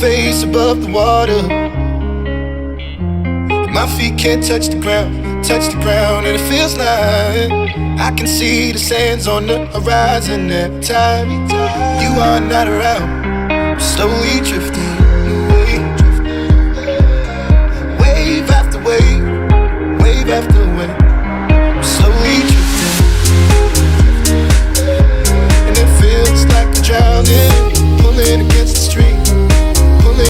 face above the water. My feet can't touch the ground, and it feels like I can see the sands on the horizon every time you are not around. I'm slowly drifting